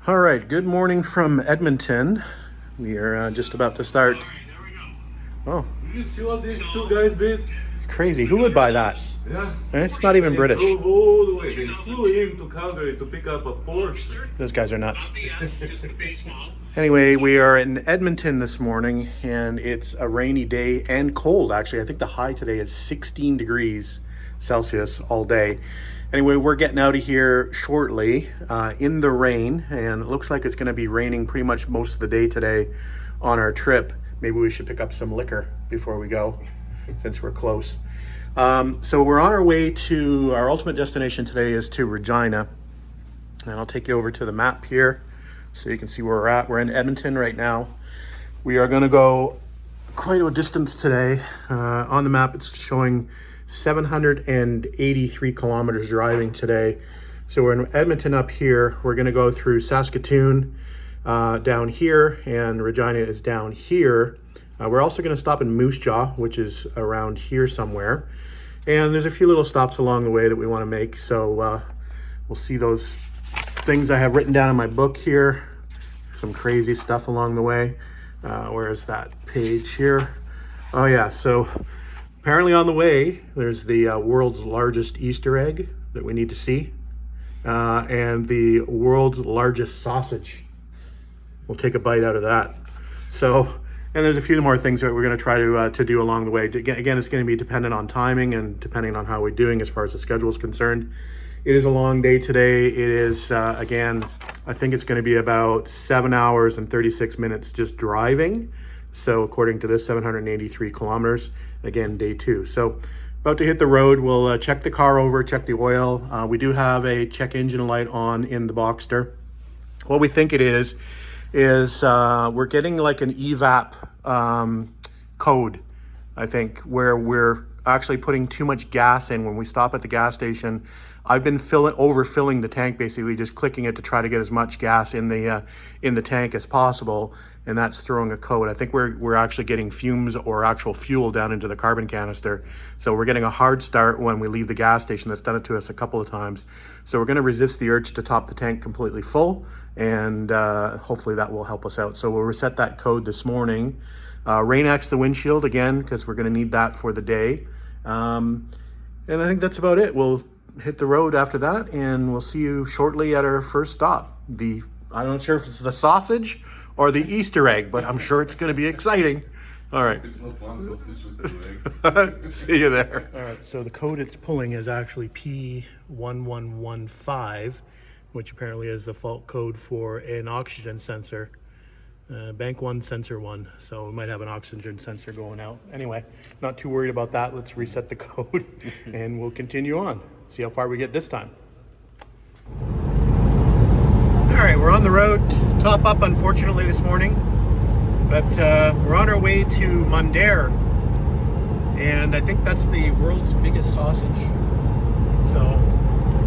All right, good morning from Edmonton. We are just about to start. Oh, Did you see what these two guys did? crazy. Who would buy that? Yeah. It's not even They British. drove all the way. They flew into Calgary to pick up a Porsche. Those guys are nuts. Anyway, we are in Edmonton this morning, and it's a rainy day and cold, actually. I think the high today is 16 degrees Celsius all day. Anyway, we're getting out of here shortly in the rain, and it looks like it's going to be raining pretty much most of the day today on our trip. Maybe we should pick up some liquor before we go, since we're close. So we're on our way to our ultimate destination today is to Regina, and I'll take you over to the map here so you can see where we're at. We're in Edmonton right now. We are going to go quite a distance today. On the map, it's showing 783 kilometers driving today. So we're in Edmonton up here. We're going to go through Saskatchewan down here, and Regina is down here. We're also going to stop in Moose Jaw, which is around here somewhere. And there's a few little stops along the way that we want to make. So we'll see those things I have written down in my book here. Some crazy stuff along the way. Where is that page here? Oh yeah, so apparently on the way, there's the world's largest Easter egg that we need to see. And the world's largest sausage. We'll take a bite out of that. So, and there's a few more things that we're going to try to do along the way. Again, it's going to be dependent on timing and depending on how we're doing as far as the schedule is concerned. It is a long day today. It is, again, I think it's going to be about 7 hours and 36 minutes just driving. So according to this, 783 kilometers, again, day 2. So about to hit the road. We'll check the car over, check the oil. We do have a check engine light on in the Boxster. What we think it is we're getting like an evap code, I think, where we're actually putting too much gas in when we stop at the gas station. I've been overfilling the tank, basically just clicking it to try to get as much gas in the tank as possible, and that's throwing a code. I think we're actually getting fumes or actual fuel down into the carbon canister. So we're getting a hard start when we leave the gas station. That's done it to us a couple of times. So we're going to resist the urge to top the tank completely full, and hopefully that will help us out. So we'll reset that code this morning. Rain-X the windshield again, because we're going to need that for the day. And I think that's about it. We'll hit the road after that, and we'll see you shortly at our first stop. I'm not sure if it's the sausage or the Easter egg, but I'm sure it's going to be exciting. All right. It's not one sausage with 2 eggs. See you there. All right, so the code it's pulling is actually P1115, which apparently is the fault code for an oxygen sensor. Bank 1, sensor 1. So we might have an oxygen sensor going out. Anyway, not too worried about that. Let's reset the code and we'll continue on. See how far we get this time. All right, we're on the road. Top up, unfortunately, this morning. But we're on our way to Mundare. And I think that's the world's biggest sausage. So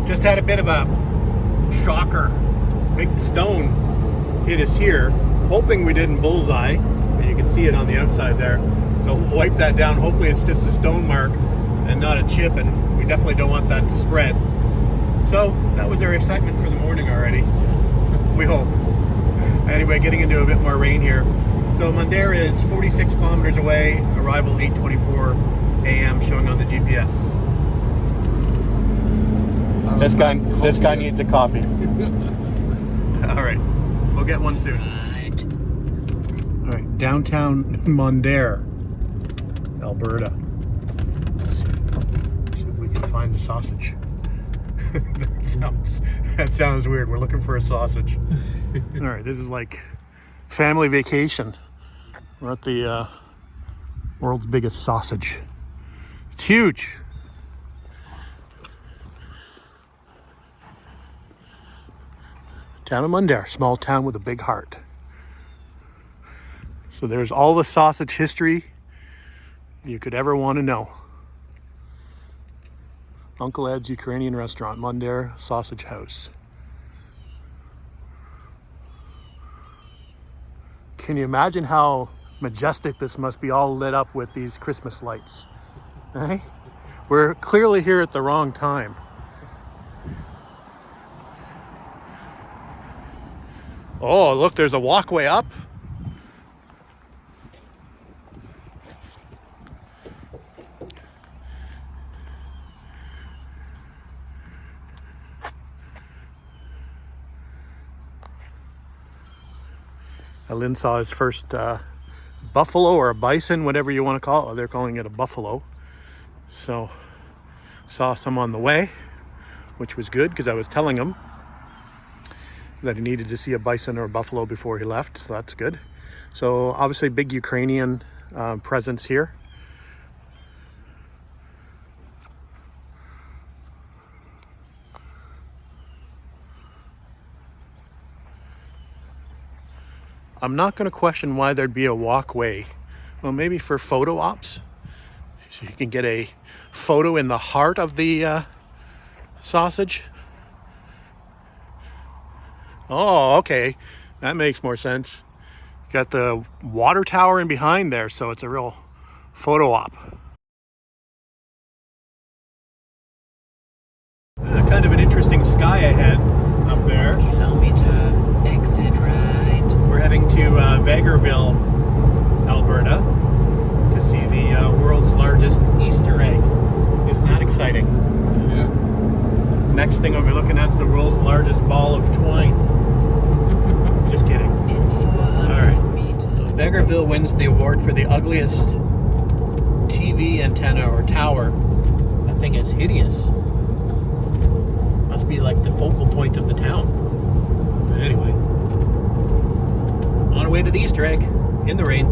just had a bit of a shocker. Big stone hit us here. Hoping we didn't bullseye, but you can see it on the outside there. So wipe that down. Hopefully it's just a stone mark and not a chip, and we definitely don't want that to spread. So that was our excitement for the morning already. We hope. Anyway, getting into a bit more rain here. So Mundare is 46 kilometers away. Arrival 8:24 a.m. showing on the GPS. This guy needs a coffee. All right, we'll get one soon. All right, downtown Mundare, Alberta. Let's see if we can find the sausage. that sounds weird. We're looking for a sausage. All right, this is like family vacation. We're at the world's biggest sausage. It's huge. Town of Mundare, small town with a big heart. So there's all the sausage history you could ever want to know. Uncle Ed's Ukrainian restaurant, Mundare Sausage House. Can you imagine how majestic this must be, all lit up with these Christmas lights? Eh? We're clearly here at the wrong time. Oh, look, there's a walkway up. Lynn saw his first buffalo or a bison, whatever you want to call it. They're calling it a buffalo. So, saw some on the way, which was good because I was telling him that he needed to see a bison or a buffalo before he left. So that's good. So obviously big Ukrainian presence here. I'm not going to question why there'd be a walkway. Well, maybe for photo ops. So you can get a photo in the heart of the sausage. Oh, okay. That makes more sense. Got the water tower in behind there, so it's a real photo op. Kind of an interesting sky ahead up there. Kilometer, exit right. We're heading to Vegreville, Alberta, to see the world's largest Easter egg. Isn't that exciting? Yeah. Next thing I'll be looking at is the world's largest ball of twine. Just kidding. In 400 Alright. meters. Vegreville wins the award for the ugliest TV antenna or tower. That thing is hideous. Must be like the focal point of the town. But anyway, on our way to the Easter egg in the rain.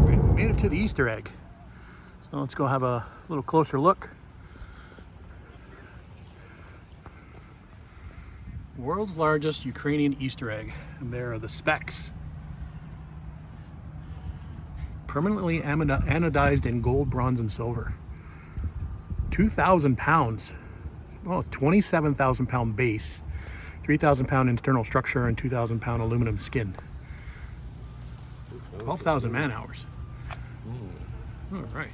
We made it to the Easter egg. So let's go have a little closer look. World's largest Ukrainian Easter egg. And there are the specks. Permanently anodized in gold, bronze, and silver. 2,000 pounds. Well, it's 27,000 pound base, 3,000 pound internal structure, and 2,000 pound aluminum skin. 12,000 man hours. All right.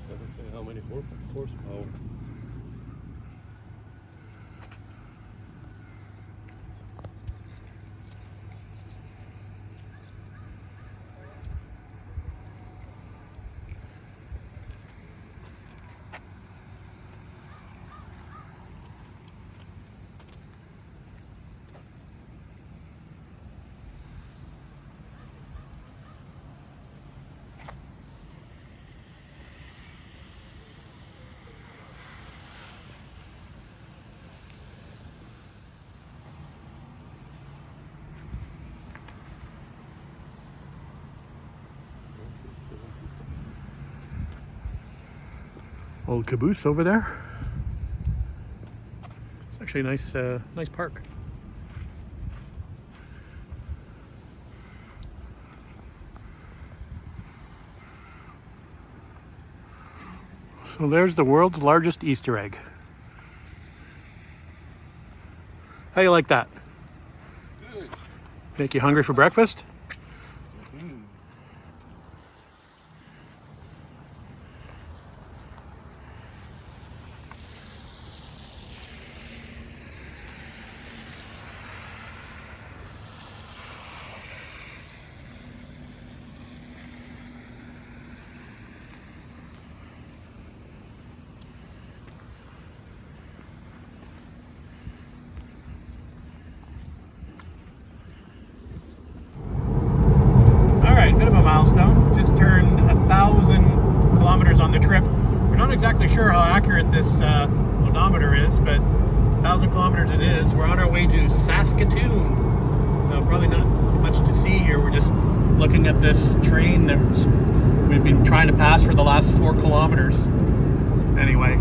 Doesn't say how many horsepower. Old caboose over there. It's actually a nice, nice park. So there's the world's largest Easter egg. How you like that? Good. Make you hungry for breakfast? Bit of a milestone. Just turned 1,000 kilometers on the trip. We're not exactly sure how accurate this odometer is, but 1,000 kilometers it is. We're on our way to Saskatoon. Probably not much to see here. We're just looking at this train that we've been trying to pass for the last 4 kilometers. Anyway,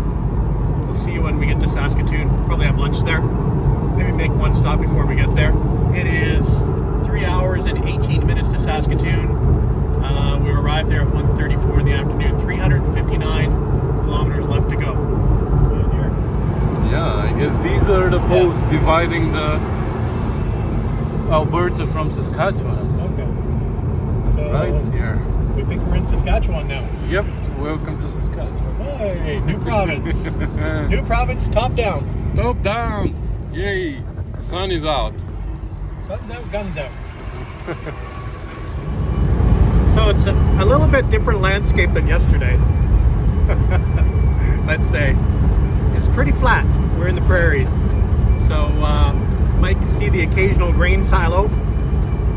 we'll see you when we get to Saskatoon. Probably have lunch there. Maybe make one stop before we get there. It is 3 hours and 18 minutes to Saskatoon. We arrived there at 1:34 in the afternoon. 359 kilometers left to go. Yeah, I guess these are the posts dividing the Alberta from Saskatchewan. Okay. So Right here. we think we're in Saskatchewan now. Yep, welcome to Saskatchewan. Hey, new province. New province, top down. Top down! Yay! Sun is out. Buttons out, guns out. So it's a little bit different landscape than yesterday. Let's say. It's pretty flat. We're in the prairies. So might see the occasional grain silo,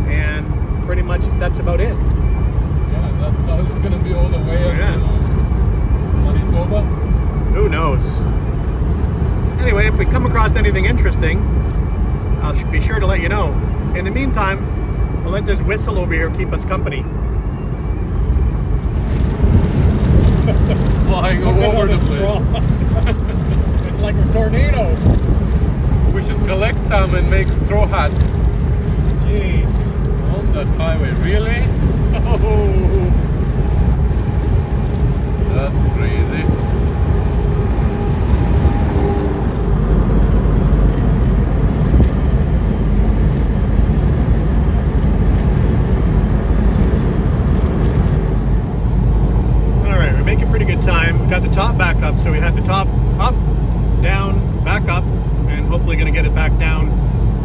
and pretty much that's about it. Yeah, that's how it's gonna be all the way up Yeah. to Manitoba. Who knows? Anyway, if we come across anything interesting, I'll be sure to let you know. In the meantime, we'll let this whistle over here keep us company. Flying all over the place. It's like a tornado. We should collect some and make straw hats Jeez. on that highway. Really? Oh, that's crazy. All right, we're making pretty good time. We got the top back up, so we had the top up, down, back up, and hopefully going to get it back down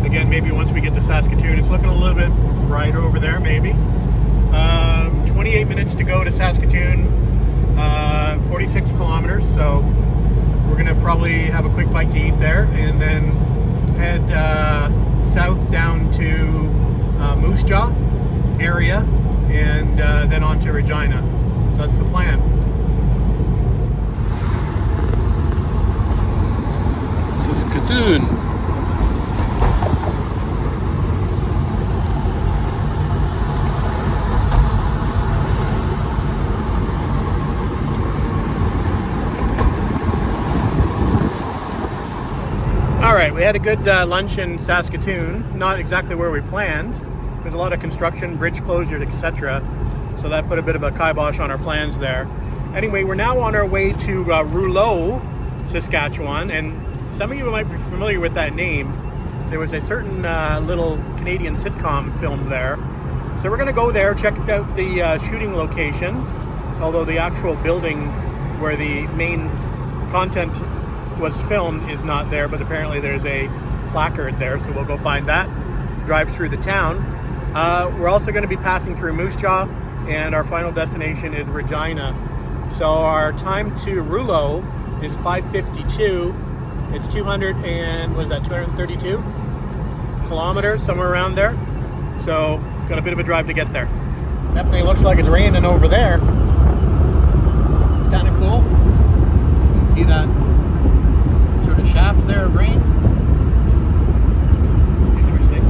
again. Maybe once we get to Saskatoon. It's looking a little bit brighter over there, maybe. 28 minutes to go to Saskatoon, 46 kilometers. So we're going to probably have a quick bite to eat there, and then head south down to Moose Jaw area, and then on to Regina. So that's the plan. Saskatoon. All right, we had a good lunch in Saskatoon. Not exactly where we planned. There's a lot of construction, bridge closures, etc. So that put a bit of a kibosh on our plans there. Anyway, we're now on our way to Rouleau, Saskatchewan, and some of you might be familiar with that name. There was a certain little Canadian sitcom filmed there. So we're going to go there, check out the shooting locations, although the actual building where the main content was filmed is not there, but apparently there's a placard there, so we'll go find that, drive through the town. We're also going to be passing through Moose Jaw, and our final destination is Regina. So our time to Rouleau is 5:52. It's 232 kilometers, somewhere around there. So got a bit of a drive to get there. Definitely looks like it's raining over there. It's kind of cool. You can see that sort of shaft there of rain. Interesting.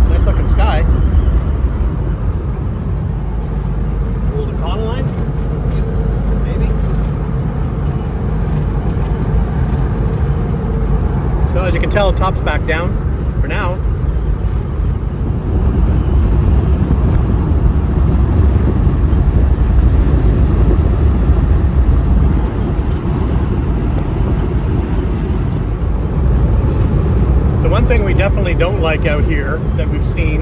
Nice looking sky. Old Econoline? Maybe. So as you can tell, top's back down for now. One thing we definitely don't like out here that we've seen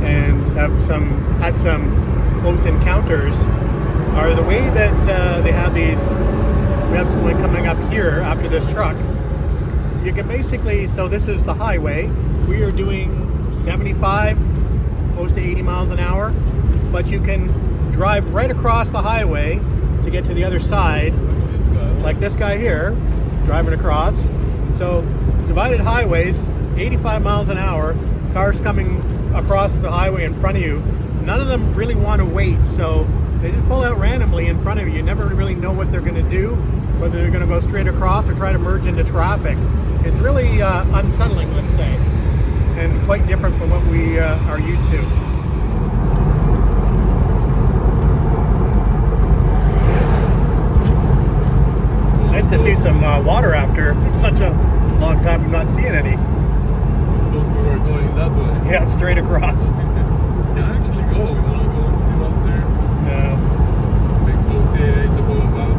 and had some close encounters are the way that they have these. We have someone coming up here after this truck. You can basically, so this is the highway. We are doing 75, close to 80 miles an hour, but you can drive right across the highway to get to the other side, like this guy here, driving across. So divided highways, 85 miles an hour, cars coming across the highway in front of you. None of them really want to wait, so they just pull out randomly in front of you. You never really know what they're going to do, whether they're going to go straight across or try to merge into traffic. It's really unsettling, let's say, and quite different from what we are used to. Nice to see some water after such a long time of not seeing any. Thought we were going that way. Yeah, straight across. Can I actually go? We want to go and see what's there. No. Big OCA to go about.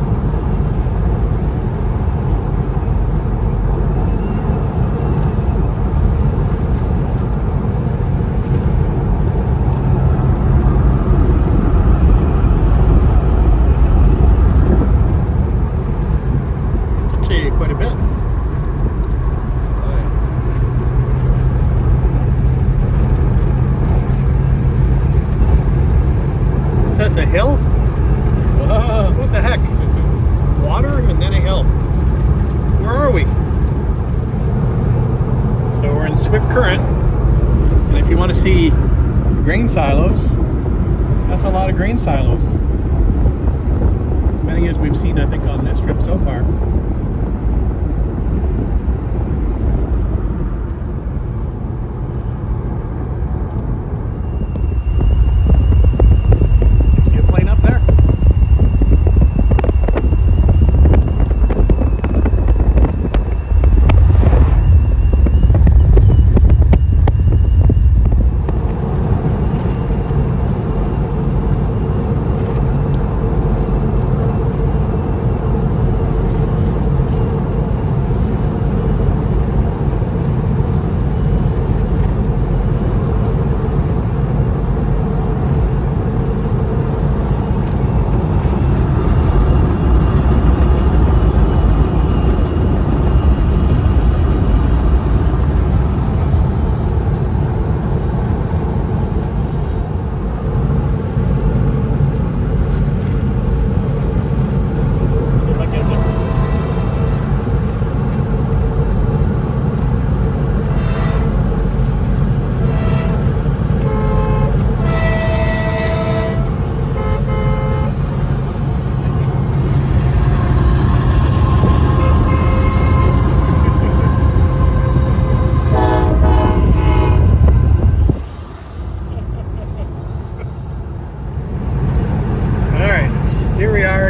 Actually, quite a bit. see grain silos. That's a lot of grain silos. As many as we've seen, I think, on this trip so far. See a plane up there?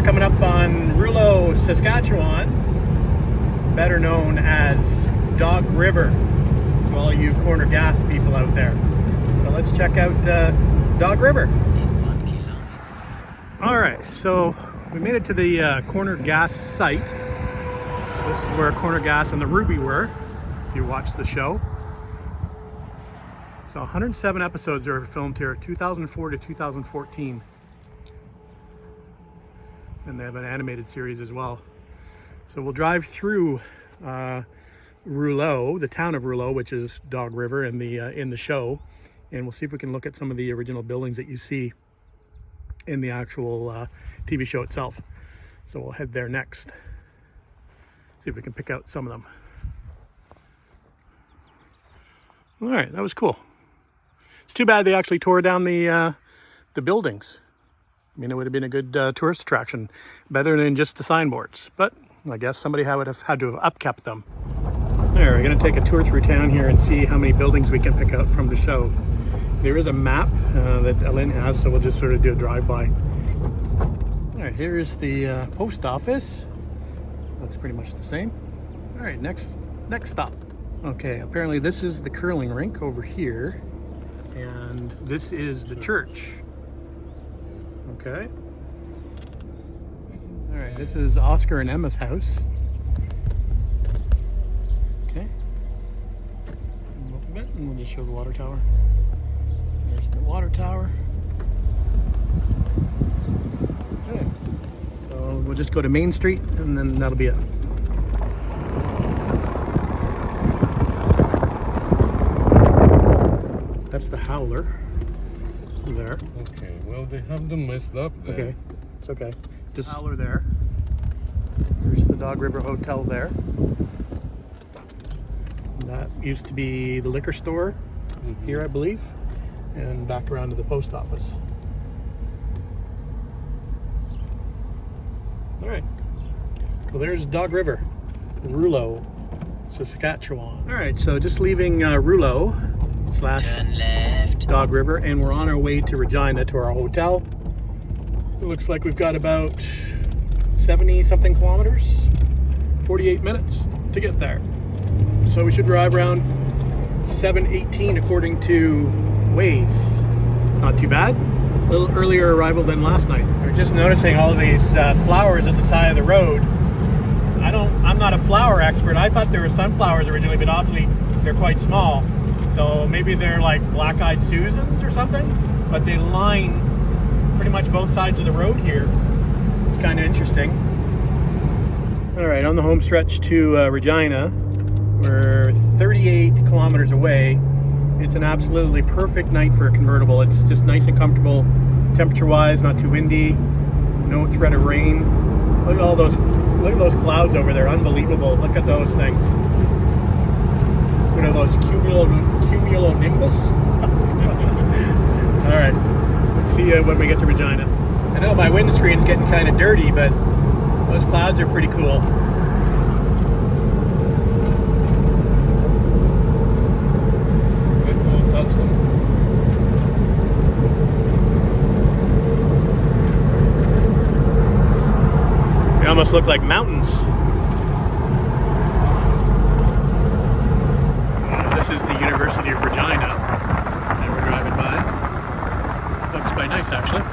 Coming up on Rouleau, Saskatchewan, better known as Dog River, to all you corner gas people out there. So let's check out Dog River. All right, so we made it to the corner gas site. So this is where Corner Gas and the Ruby were, if you watched the show. So 107 episodes were filmed here, 2004 to 2014. And they have an animated series as well. So we'll drive through Rouleau, the town of Rouleau, which is Dog River in the show, and we'll see if we can look at some of the original buildings that you see in the actual TV show itself. So we'll head there next. See if we can pick out some of them. All right, that was cool. It's too bad they actually tore down the buildings. I mean, it would have been a good tourist attraction, better than just the signboards. But I guess somebody would have had to have upkept them. There, we're going to take a tour through town here and see how many buildings we can pick out from the show. There is a map that Ellen has, so we'll just sort of do a drive-by. All right, here's the post office. Looks pretty much the same. All right, next stop. Okay, apparently this is the curling rink over here, and this is the church. Okay. All right, this is Oscar and Emma's house. Okay. And up a bit, and we'll just show the water tower. There's the water tower. Okay. So we'll just go to Main Street, and then that'll be it. That's the Howler there. Okay, well, they have them messed up there. Okay, it's okay. Just Howler there. There's the Dog River Hotel there. And that used to be the liquor store here, I believe, and back around to the post office. All right. Well, there's Dog River, Rouleau, Saskatchewan. All right, so just leaving Rouleau / Dog River, and we're on our way to Regina to our hotel. It looks like we've got about 70 something kilometers, 48 minutes to get there. So we should drive around 7:18 according to Waze. Not too bad. A little earlier arrival than last night. We're just noticing all of these flowers at the side of the road. I'm not a flower expert. I thought they were sunflowers originally, but obviously they're quite small. So maybe they're like black-eyed Susans or something, but they line pretty much both sides of the road here. It's kind of interesting. All right, on the home stretch to Regina, we're 38 kilometers away. It's an absolutely perfect night for a convertible. It's just nice and comfortable, temperature-wise, not too windy, no threat of rain. Look at all those, look at those clouds over there, unbelievable. Look at those things. What are those, cumulonimbus? All right. Let's see you when we get to Regina. I know my windscreen's getting kind of dirty, but those clouds are pretty cool. Let's go touch them. They almost look like mountains. This is the University of Regina that we're driving by. Looks quite nice, actually.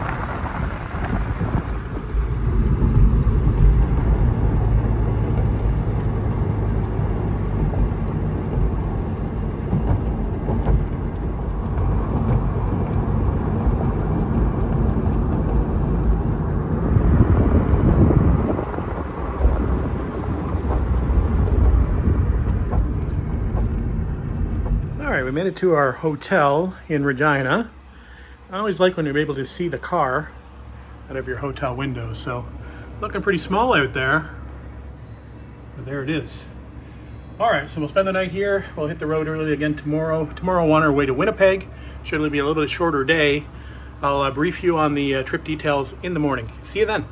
All right, we made it to our hotel in Regina. I always like when you're able to see the car out of your hotel window. So looking pretty small out there, but there it is. All right, so we'll spend the night here. We'll hit the road early again tomorrow. Tomorrow on our way to Winnipeg. Should be a little bit shorter day. I'll brief you on the trip details in the morning. See you then.